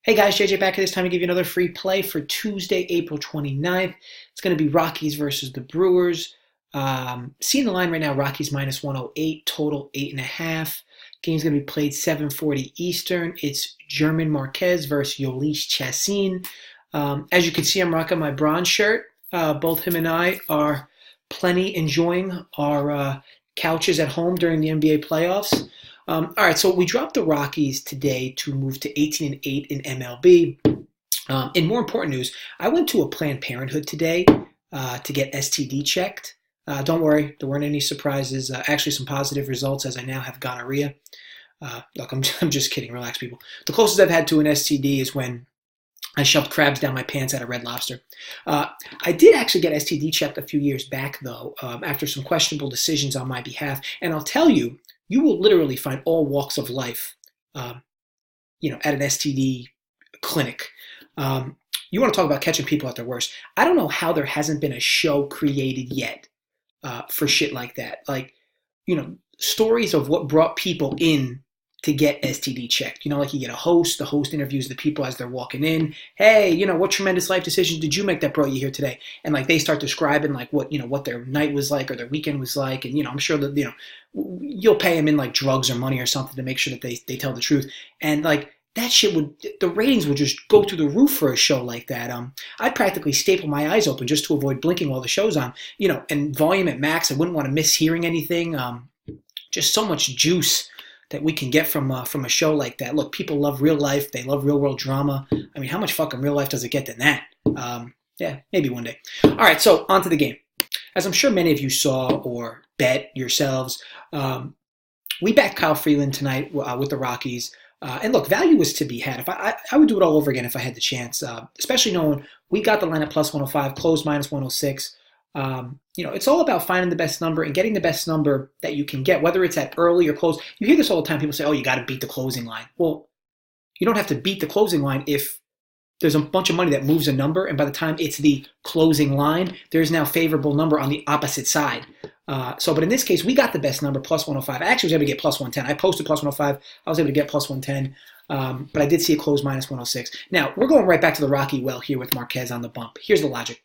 Hey guys, JJ back at this time to give you another free play for Tuesday, April 29th. It's going to be Rockies versus the Brewers. Seeing the line right now, Rockies minus 108, total 8.5. Game's going to be played 7:40 Eastern. It's German Marquez versus Jhoulys Chacin. As you can see, I'm rocking my bronze shirt. Both him and I are plenty enjoying our couches at home during the NBA playoffs. All right, so we dropped the Rockies today to move to 18-8 in MLB. In more important news, I went to a Planned Parenthood today to get STD checked. Don't worry, there weren't any surprises. Actually, some positive results as I now have gonorrhea. Look, I'm just kidding. Relax, people. The closest I've had to an STD is when I shoved crabs down my pants at a Red Lobster. I did actually get STD checked a few years back, though, after some questionable decisions on my behalf. And I'll tell you, you will literally find all walks of life, at an STD clinic. You want to talk about catching people at their worst. I don't know how there hasn't been a show created yet for shit like that. Like, stories of what brought people in to get STD checked. Like you get a host, the host interviews the people as they're walking in. Hey, what tremendous life decisions did you make that brought you here today? And like they start describing like what their night was like or their weekend was like. And, I'm sure that, you'll pay them in like drugs or money or something to make sure that they tell the truth. And like that shit the ratings would just go through the roof for a show like that. I'd practically staple my eyes open just to avoid blinking while the show's on, and volume at max. I wouldn't want to miss hearing anything. Just so much juice that we can get from a show like that. Look, people love real life. They love real world drama. I mean, how much fucking real life does it get than that? Yeah, maybe one day. All right, so on to the game. As I'm sure many of you saw or bet yourselves, we backed Kyle Freeland tonight with the Rockies. And look, value was to be had. If I would do it all over again if I had the chance, especially knowing we got the line at plus 105, closed minus 106. It's all about finding the best number and getting the best number that you can get, whether it's at early or close. You hear this all the time. People say, oh, you got to beat the closing line. Well, you don't have to beat the closing line if there's a bunch of money that moves a number, and by the time it's the closing line, there's now favorable number on the opposite side. But in this case, we got the best number, plus 105. I actually was able to get plus 110. I posted plus 105. I was able to get plus 110. But I did see a close minus 106. Now, we're going right back to the Rocky well here with Marquez on the bump. Here's the logic.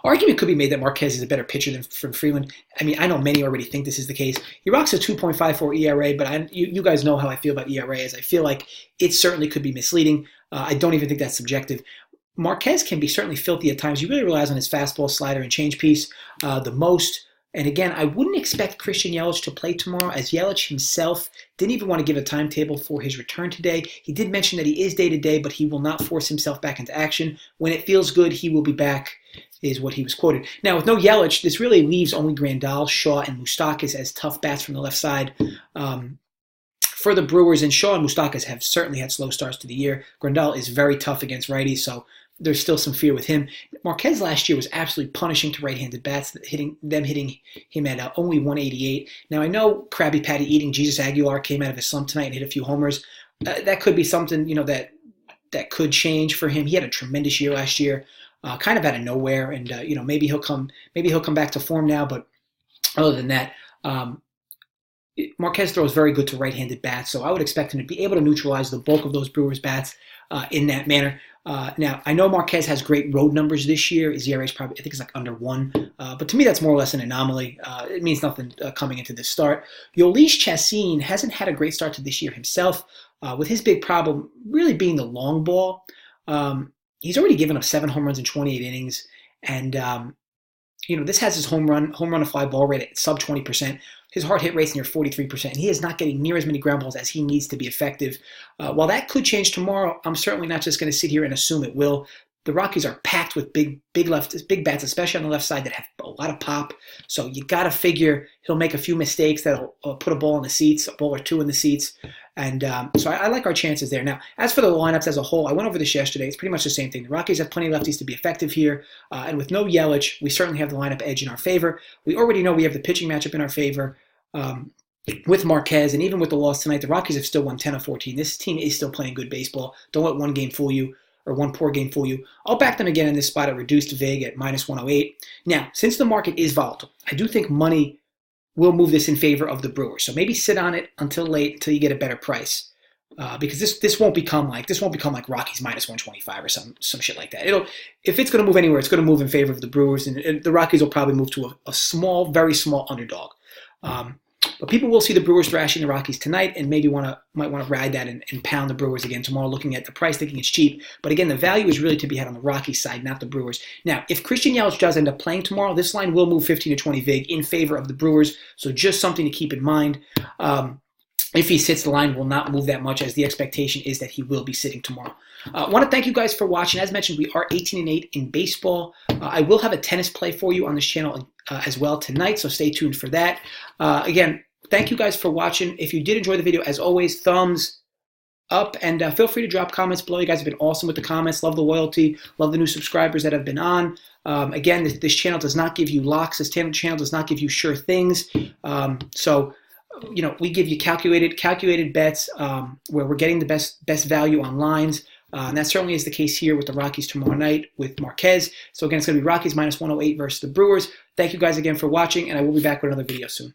Argument could be made that Marquez is a better pitcher than Freeland. I mean, I know many already think this is the case. He rocks a 2.54 ERA, but you guys know how I feel about ERA, as I feel like it certainly could be misleading. I don't even think that's subjective. Marquez can be certainly filthy at times. He really relies on his fastball, slider, and change piece the most. And again, I wouldn't expect Christian Yelich to play tomorrow, as Yelich himself didn't even want to give a timetable for his return today. He did mention that he is day-to-day, but he will not force himself back into action. When it feels good, he will be back, is what he was quoted. Now, with no Yelich, this really leaves only Grandal, Shaw, and Moustakas as tough bats from the left side. For the Brewers, and Shaw and Moustakas have certainly had slow starts to the year. Grandal is very tough against righties, so there's still some fear with him. Marquez last year was absolutely punishing to right-handed bats, hitting him at only 188. Now, I know Krabby Patty eating Jesus Aguilar came out of his slump tonight and hit a few homers. That could be something, that could change for him. He had a tremendous year last year, kind of out of nowhere, and maybe he'll come back to form now. But other than that, Marquez throws very good to right-handed bats, so I would expect him to be able to neutralize the bulk of those Brewers bats in that manner. Now, I know Marquez has great road numbers this year. His ERA is probably, I think it's like under 1. But to me, that's more or less an anomaly. It means nothing coming into this start. Jhoulys Chacin hasn't had a great start to this year himself, with his big problem really being the long ball. He's already given up 7 home runs in 28 innings. And, this has his home run to fly ball rate at sub 20%. His hard hit rate's near 43%, and he is not getting near as many ground balls as he needs to be effective. While that could change tomorrow, I'm certainly not just going to sit here and assume it will. The Rockies are packed with big bats, especially on the left side, that have a lot of pop. So you got to figure he'll make a few mistakes that'll put a ball in the seats, a ball or two in the seats. And so I like our chances there. Now, as for the lineups as a whole, I went over this yesterday. It's pretty much the same thing. The Rockies have plenty of lefties to be effective here. And with no Yelich, we certainly have the lineup edge in our favor. We already know we have the pitching matchup in our favor. With Marquez, and even with the loss tonight, the Rockies have still won 10 of 14. This team is still playing good baseball. Don't let one game fool you, or one poor game fool you. I'll back them again in this spot at reduced vig at minus 108. Now, since the market is volatile, I do think money will move this in favor of the Brewers. So maybe sit on it until late, until you get a better price. because this won't become like Rockies minus 125 or some shit like that. If it's going to move anywhere, it's going to move in favor of the Brewers, and the Rockies will probably move to a small, very small underdog. But people will see the Brewers thrashing the Rockies tonight, and maybe might want to ride that and pound the Brewers again tomorrow, looking at the price, thinking it's cheap. But again, the value is really to be had on the Rockies side, not the Brewers. Now, if Christian Yelich does end up playing tomorrow, this line will move 15 to 20 vig in favor of the Brewers. So just something to keep in mind. If he sits, the line will not move that much, as the expectation is that he will be sitting tomorrow. I want to thank you guys for watching. As mentioned, we are 18-8 in baseball. I will have a tennis play for you on this channel as well tonight, so stay tuned for that. Again, thank you guys for watching. If you did enjoy the video, as always, thumbs up, and feel free to drop comments below. You guys have been awesome with the comments. Love the loyalty. Love the new subscribers that have been on. Again, this channel does not give you locks. This channel does not give you sure things. We give you calculated bets where we're getting the best value on lines. And that certainly is the case here with the Rockies tomorrow night with Marquez. So again, it's going to be Rockies minus 108 versus the Brewers. Thank you guys again for watching, and I will be back with another video soon.